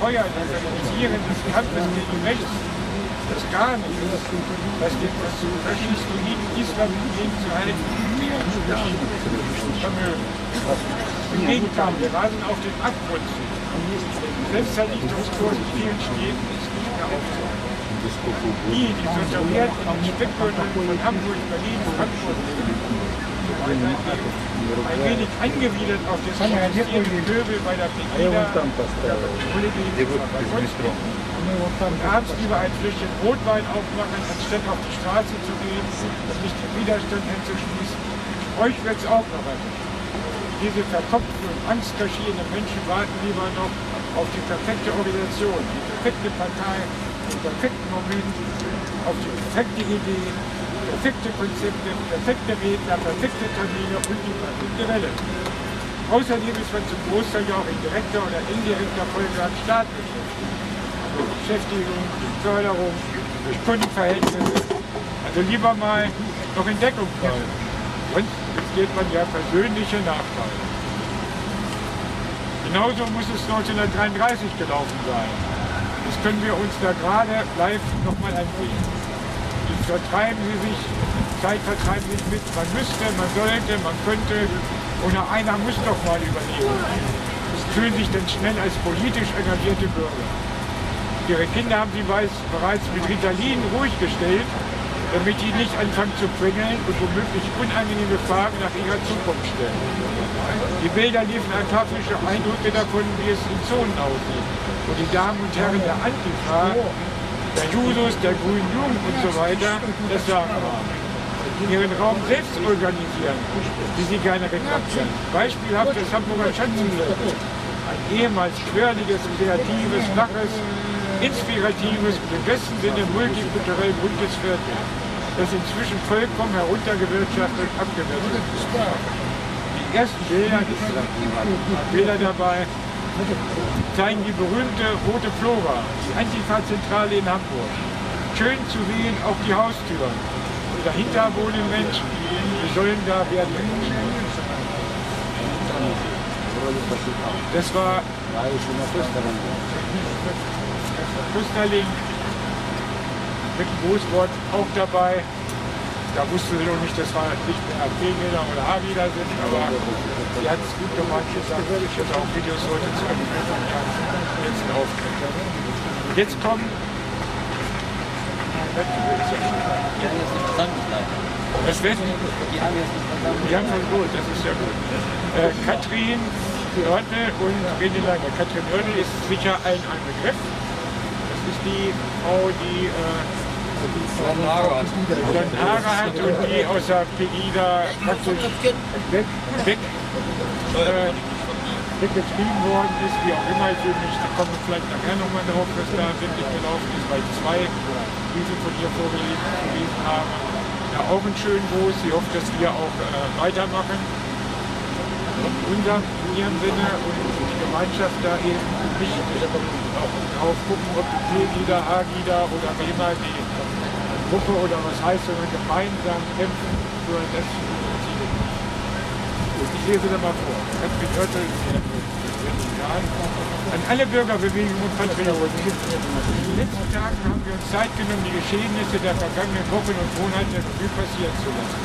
Feuer des Kampfes gegen rechts, das gar nicht ist, dass dem faschistoiden Islam gegenzuhalten, Vermögen. Im Gegenteil, wir rasen auf den Abgrund zu. Selbstvernichtungskurs in vielen Städten ist nicht mehr aufzuhalten. Die so tariert in den Speckgürteln von Hamburg, Berlin, Frankfurt, ein wenig angewidert auf das protestierende Pöbel bei der Pegida, und abends lieber ein Fläschchen Rotwein aufmachen, anstatt auf die Straße zu gehen, um nicht den Widerstand hinzuschließen. Euch wird es auch noch erwischen. Diese verkopften und angstkaschierenden Menschen warten lieber noch auf die perfekte Organisation, die perfekte Partei, den perfekten Moment, auf die perfekte Idee, perfekte Konzepte, perfekte Redner, perfekte Termine und die perfekte Welle. Außerdem ist man zum Großteil ja auch in direkter oder indirekter Folge an staatlich. Durch Beschäftigung, durch Förderung, durch Kundenverhältnisse. Also lieber mal noch in Deckung bleiben. Sonst riskiert man ja persönliche Nachteile. Genauso muss es 1933 gelaufen sein. Das können wir uns da gerade live nochmal ansehen. Die Zeit vertreiben sich mit, man müsste, man sollte, man könnte, oder einer muss doch mal übernehmen. Das fühlen sich dann schnell als politisch engagierte Bürger. Ihre Kinder haben sie bereits mit Ritalin ruhig gestellt, damit die nicht anfangen zu quengeln und womöglich unangenehme Fragen nach ihrer Zukunft stellen. Die Bilder liefen ein paar frische Eindrücke davon, wie es in Zonen aussieht, wo die Damen und Herren der Antifa, der Jusos, der Grünen Jugend und so weiter das Sagen haben. Ihren Raum selbst organisieren, wie sie gerne reklamieren. Beispielhaft das Hamburger Schanzenviertel. Ein ehemals quirliges, kreatives, flaches, inspiratives und im besten Sinne multikulturell buntes Viertel, das inzwischen vollkommen heruntergewirtschaftet und abgewertet ist. Die ersten Bilder dabei zeigen die berühmte Rote Flora, die Antifa-Zentrale in Hamburg. Schön zu sehen auch die Haustüren. Und dahinter wohnen Menschen, die sollen da werden. Das war Küsterling mit dem Grußwort auch dabei. Da wusste sie noch nicht, dass wir nicht mehr Gegen oder Hagida sind, aber sie hat es gut gemacht gesagt. Ich hätte auch Videos heute zu einem letzten Auftritt. Jetzt kommen das wird die haben schon gut, das ist ja gut. Katrin Oertel und René Lange. Katrin Oertel ist sicher allen ein Begriff. Das ist die Frau, die Haare hat und die aus der Pegida praktisch weggetrieben worden ist, wie auch immer. Ich will nicht, da kommen wir vielleicht nachher nochmal drauf, was da wirklich gelaufen ist, weil ich 2 Briefe von ihr vorgelesen habe. Ja, auch einen schönen Gruß. Ich hoffe, dass wir auch weitermachen. In ihrem Sinne und die Gemeinschaft da eben wichtig. Auch drauf gucken, ob die Pegida, Hagida oder wie immer die Gruppe oder was heißt, sondern gemeinsam kämpfen für das Ziel. Ich lese da mal vor. Katrin Oertel, an alle Bürgerbewegungen und Patrioten. In den letzten Tagen haben wir uns Zeit genommen, die Geschehnisse der vergangenen Wochen und Monate Revue passieren zu lassen.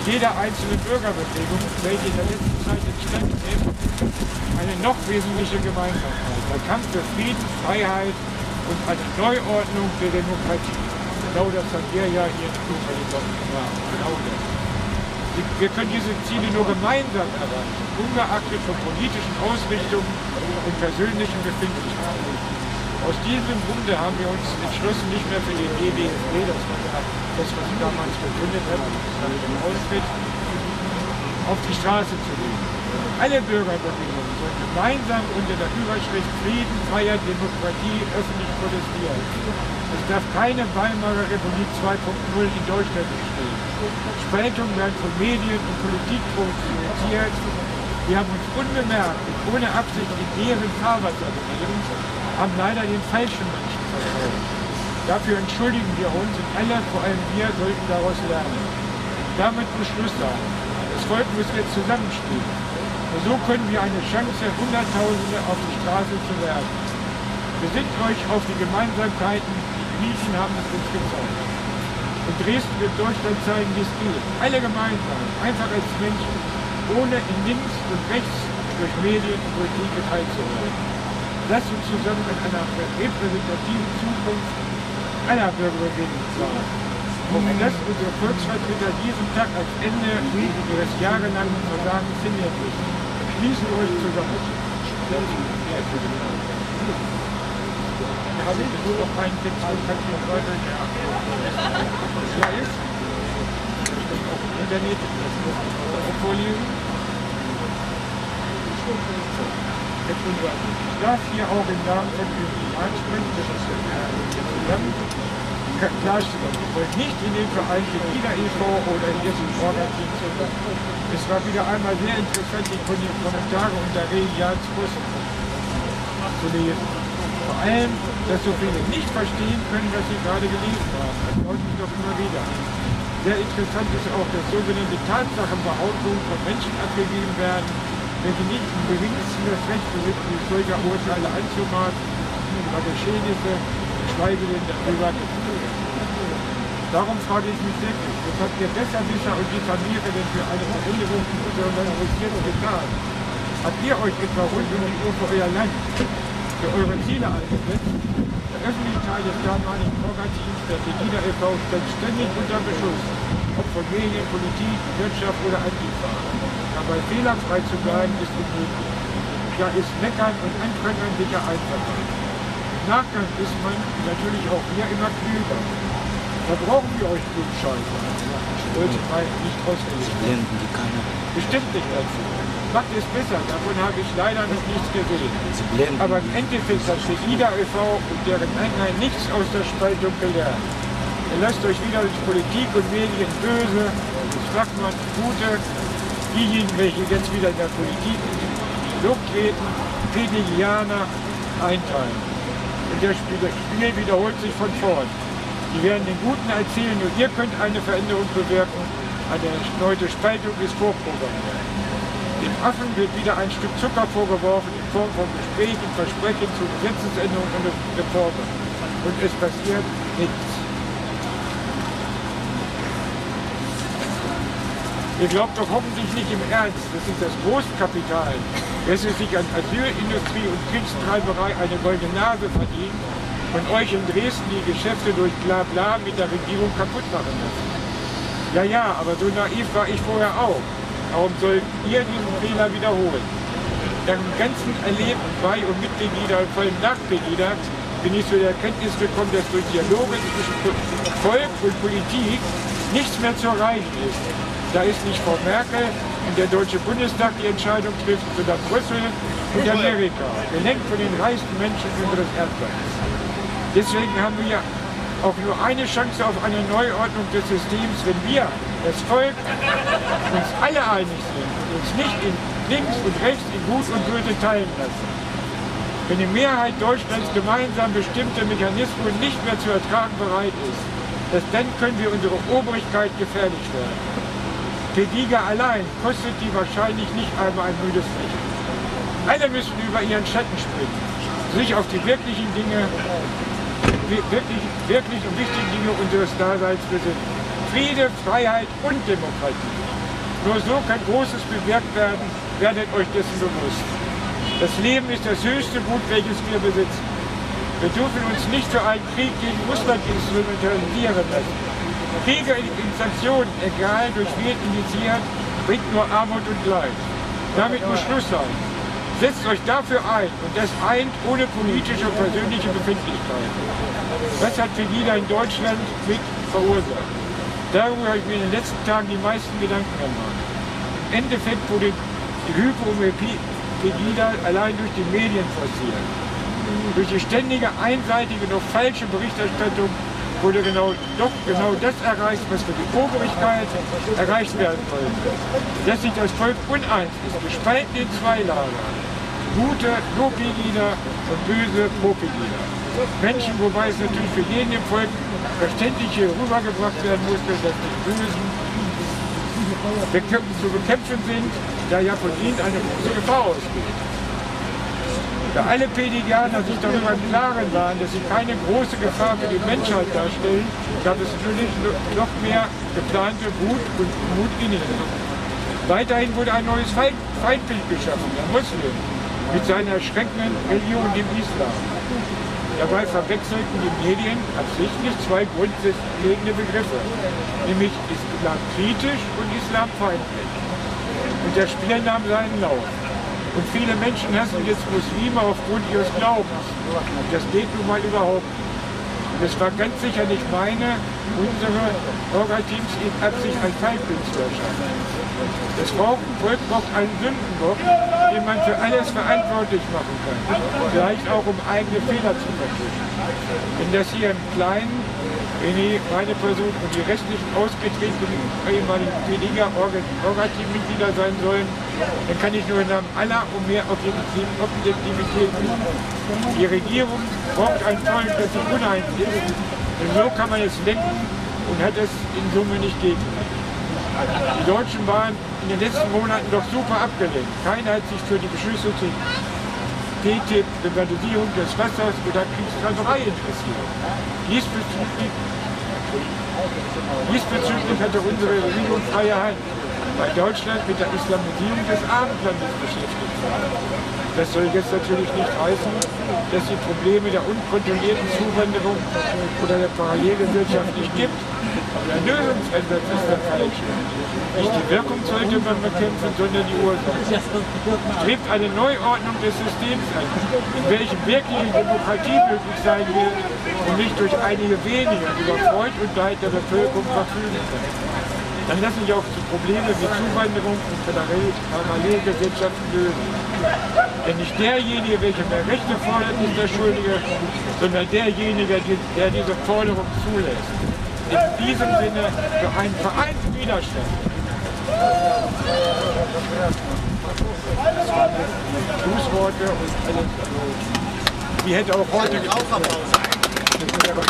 Jede einzelne Bürgerbewegung, welche in der letzten Zeit entstanden ist, eine noch wesentliche Gemeinsamkeit. Der Kampf für Frieden, Freiheit und eine Neuordnung der Demokratie. Genau das haben wir ja hier in Europa gemacht. Genau das. Wir können diese Ziele nur gemeinsam erreichen, ungeachtet von politischen Ausrichtungen und persönlichen Befindlichkeiten. Aus diesem Grunde haben wir uns entschlossen, nicht mehr für den GDFB, das war ja das, was ich damals gegründet habe, nach dem Austritt, auf die Straße zu gehen. Alle Bürgerbewegungen sollen gemeinsam unter der Überschrift Frieden, Freiheit, Demokratie öffentlich protestieren. Es darf keine Weimarer Republik 2.0 in Deutschland entstehen. Spaltungen werden von Medien und Politik provoziert. Wir haben uns unbemerkt und ohne Absicht in deren Fahrwasser begeben, haben leider den falschen Menschen vertraut. Dafür entschuldigen wir uns und alle, vor allem wir, sollten daraus lernen. Damit muss Schluss sein. Das Volk muss jetzt zusammenstehen. Nur so können wir eine Chance, Hunderttausende auf die Straße zu werfen. Besinnt euch auf die Gemeinsamkeiten, die Griechen haben es uns gezeigt. Und Dresden wird Deutschland zeigen, wie es geht. Alle gemeinsam, einfach als Menschen, ohne in links und rechts durch Medien und Politik geteilt zu werden. Lasst uns zusammen an einer repräsentativen Zukunft aller Bürgerinnen planen. Und lasst unsere Volksvertreter diesen Tag als Ende ihres jahrelangen Versagens hinnehmen. Schließen euch zusammen. Habe ich nur noch einen Text von Patriotic. Ja, ist. Auch im Internet. Vorlesen. Ich darf hier auch im Namen von Üben ansprechen, das ist klarstellen. Ich wollte nicht in den Verein Hagida e.V. oder in diesem Orga-Team zu sein. Es war wieder einmal sehr interessant, die Kommentare unter Jans Kurs zu lesen. Vor allem, dass so viele nicht verstehen können, was sie gerade gelesen haben. Das freut mich doch immer wieder. Sehr interessant ist auch, dass sogenannte Tatsachenbehauptungen von Menschen abgegeben werden, welche nicht im geringsten das Recht besitzen, solcher Urteile anzumaßen über Geschehnisse, geschweige denn darüber zu führen. Darum frage ich mich wirklich, was habt ihr Besserwisser und Diffamierer denn für eine Veränderung unserer Normalisierung getan? Habt ihr euch etwa rund um die Uhr für euer Land, für eure Ziele eingesetzt? Der öffentliche Teil des damaligen Orga-Teams der Hagida e.V. stand ständig unter Beschuss, ob von Medien, Politik, Wirtschaft oder Antifa. Dabei fehlerfrei zu bleiben ist unmöglich. Da ist Meckern und Anprangern sicher einfacher. Im Nachgang ist man, natürlich auch wir, immer klüger. Da brauchen wir euch Klugscheiße. Wollte mal nicht ausgelesen. Bestimmt nicht dazu. Macht es besser, davon habe ich leider noch nichts gesehen. Aber im Endeffekt hat Hagida e.V. und deren Einheit nichts aus der Spaltung gelernt. Ihr lasst euch wieder durch Politik und Medien böse, das Flachmann, Gute, diejenigen, welche jetzt wieder in der Politik Lob treten, Hegelianer einteilen. Und das Spiel wiederholt sich von vorn. Die werden den Guten erzählen, nur ihr könnt eine Veränderung bewirken. Eine erneute Spaltung ist vorprogrammiert. Dem Affen wird wieder ein Stück Zucker vorgeworfen in Form von Gesprächen, Versprechen zu Gesetzesänderungen und Reformen. Und es passiert nichts. Ihr glaubt doch hoffentlich nicht im Ernst, dass sich das Großkapital, das es sich an Asylindustrie und Kriegstreiberei eine goldene Nase verdient, von euch in Dresden die Geschäfte durch Blabla mit der Regierung kaputt machen lassen. Ja, aber so naiv war ich vorher auch. Warum sollt ihr diesen Fehler wiederholen? Nach dem ganzen Erleben bei und mit Pegida und vor allem nach Pegida bin ich zu der Erkenntnis gekommen, dass durch Dialoge zwischen Volk und Politik nichts mehr zu erreichen ist. Da ist nicht Frau Merkel und der Deutsche Bundestag die Entscheidung trifft, sondern Brüssel und Amerika, gelenkt von den reichsten Menschen unseres Erdballs. Deswegen haben wir auch nur eine Chance auf eine Neuordnung des Systems, wenn wir, das Volk, uns alle einig sind und uns nicht in links und rechts in Gut und Böse teilen lassen. Wenn die Mehrheit Deutschlands gemeinsam bestimmte Mechanismen nicht mehr zu ertragen bereit ist, erst dann können wir unsere Obrigkeit gefährlich werden. Pegida allein kostet die wahrscheinlich nicht einmal ein müdes Lächeln. Alle müssen über ihren Schatten springen, sich auf die wirklichen Dinge, wirklich und wichtigen Dinge unseres Daseins besinnen. Friede, Freiheit und Demokratie. Nur so kann Großes bewirkt werden, werdet euch dessen bewusst. Das Leben ist das höchste Gut, welches wir besitzen. Wir dürfen uns nicht für einen Krieg gegen Russland instrumentalisieren lassen. Kriege in Sanktionen, egal durch wen initiiert, bringt nur Armut und Leid. Damit muss Schluss sein. Setzt euch dafür ein und das eint ohne politische und persönliche Befindlichkeit. Was hat Pegida in Deutschland mit verursacht? Darüber habe ich mir in den letzten Tagen die meisten Gedanken gemacht. Im Endeffekt wurde die Hypo um Pegida allein durch die Medien forciert. Durch die ständige, einseitige, noch falsche Berichterstattung wurde genau das erreicht, was für die Obrigkeit erreicht werden wollte. Dass sich das Volk uneins ist, gespalten in zwei Lager. Gute pro Pegida und böse pro Pegida. Menschen, wobei es natürlich für jeden im Volk verständlich hier rübergebracht werden musste, dass die Bösen zu bekämpfen sind, da ja von ihnen eine große Gefahr ausgeht. Da alle Pedianer sich darüber im Klaren waren, dass sie keine große Gefahr für die Menschheit darstellen, gab es natürlich noch mehr geplante Wut und Mutlinien. Weiterhin wurde ein neues Feindbild geschaffen, der Muslim, mit seiner erschreckenden Religion, dem Islam. Dabei verwechselten die Medien absichtlich zwei grundlegende Begriffe, nämlich islamkritisch und islamfeindlich. Und der Spiel nahm seinen Lauf. Und viele Menschen hassen jetzt Muslime aufgrund ihres Glaubens. Das geht nun mal überhaupt nicht. Und es war ganz sicher nicht unsere Orga-Teams Absicht, ein Feindbild zu erschaffen. Das Volk braucht einen Sündenbock, den man für alles verantwortlich machen kann. Vielleicht auch, um eigene Fehler zu vertuschen. Wenn das hier im Kleinen, René, meine Person und die restlichen ausgetretenen ehemaligen Orga-Team-Mitglieder sein sollen, dann kann ich nur im Namen aller um mehr Objektivität bitten. Die Regierung braucht ein Volk, das sich uneins ist, denn so kann man es lenken und hat es in Summe nicht gegen. Die Deutschen waren in den letzten Monaten doch super abgelenkt. Keiner hat sich für die Beschlüsse zu TTIP, Privatisierung des Wassers oder Kriegstreiberei interessiert. Diesbezüglich hatte unsere Regierung freie Hand, weil Deutschland mit der Islamisierung des Abendlandes beschäftigt war. Das soll jetzt natürlich nicht heißen, dass die Probleme der unkontrollierten Zuwanderung oder der Parallelgesellschaft nicht gibt. Der Lösungsansatz ist der falsche. Nicht die Wirkung sollte man bekämpfen, sondern die Ursache. Strebt eine Neuordnung des Systems an, in welchem wirkliche Demokratie möglich sein will und nicht durch einige wenige über Freud und Leid der Bevölkerung verfügen kann. Dann lassen sich auch die Probleme wie Zuwanderung und Parallelgesellschaften lösen. Denn nicht derjenige, welcher mehr Rechte fordert, ist der Schuldige, sondern derjenige, der diese Forderung zulässt. In diesem Sinne für einen vereinten Widerstand. Das waren die Schlussworte und alles. Die hätte auch heute getroffen.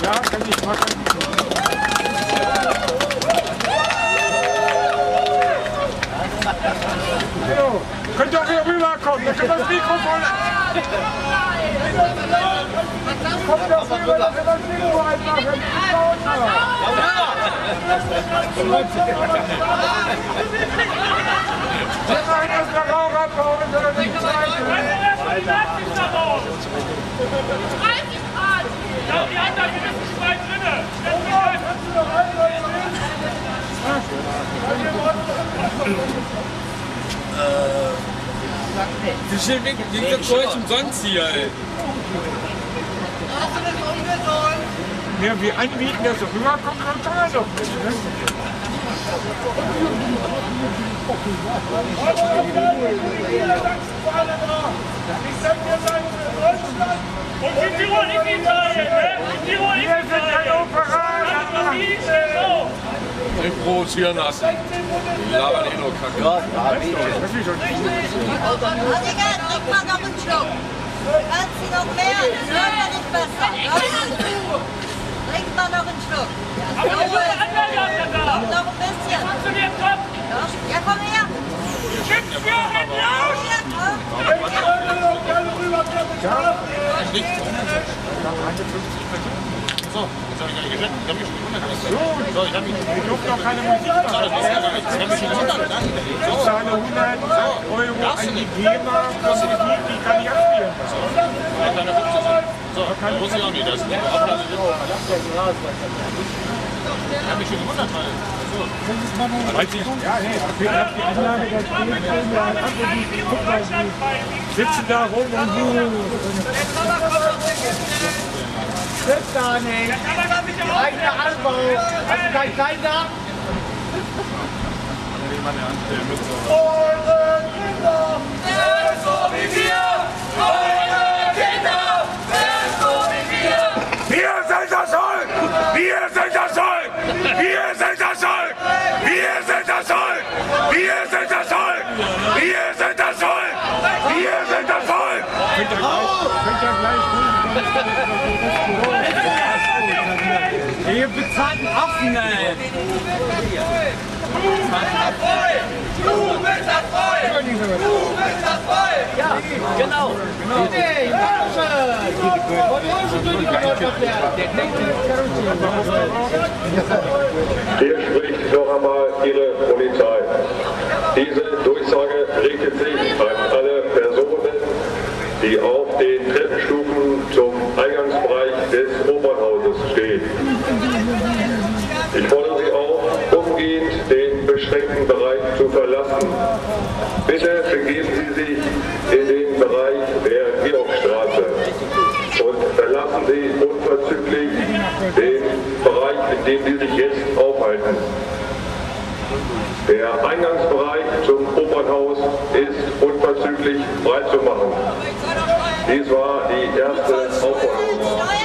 Ja, kann ich machen. So, könnt ihr auch hier rüberkommen, dann können wir das Mikrofon... Kommt doch rüber, dass wir das Mikro einmachen. Wir machen erst mal Rauch abbauen, sondern nicht Zeit. 30 Grad! Ja, die anderen sind weit drinne. Wie schön wegen der Zeug umsonst hier, ey. Ja, wir anbieten, dass er rüberkommt, dann kann er doch nicht, ne? Und in Tirol nicht Italien, ne? In Tirol nicht Wir sind ein Operator! Den provozieren lassen. Die labern eh nur Kacke. Digga, trink mal noch einen Schluck. Kannst du noch mehr? Das wird ja nicht besser. Trink mal noch einen Schluck. Aber ich will einen da. Noch ein bisschen. Kannst du dir kommen? Ja, komm her. Schick's mir hinten raus! So, jetzt habe ich gar nicht gesagt. Ich habe mich schon gewundert. So, ich habe mich wir dürfen noch keine Musik machen. schon gewundert. Ich zahle 100 Euro an die GEMA für Musik, die kann ich abspielen. Keine 50 sind. So, wusste ich auch nicht. Das ist eine Aufnahme. Ich habe mich schon gewundert, weil... Weiß ich, ja, nee, ich habe die Anlage, da stehen wir ab und die sitzen da rum und Stimmt gar nicht. Eigener Anbau. Hast du keinen kleinen da? Eure Kinder werden so wie wir. Eure Kinder werden so wie wir. Wir sind das Volk! Wir sind das Volk! Wir sind das Volk! Wir sind das Volk! Wir sind das Volk! Wir sind das Volk! Wir sind das Volk! könnt ihr gleich Ihr bezahlten Affen, ey! Du bist das Volk! Ja, genau. Hey, Hier spricht noch einmal Ihre Polizei. Diese Durchsage richtet sich an alle Personen, die auf den Treppenstufen zum Eingangsbereich des Opernhauses stehen. Ich fordere Sie auf, umgehend den beschränkten Bereich zu verlassen. Bitte begeben Sie sich in den Bereich der Georgstraße und verlassen Sie unverzüglich den Bereich, in dem Sie sich jetzt aufhalten. Der Eingangsbereich zum Opernhaus ist unverzüglich freizumachen. Dies war die erste Aufforderung.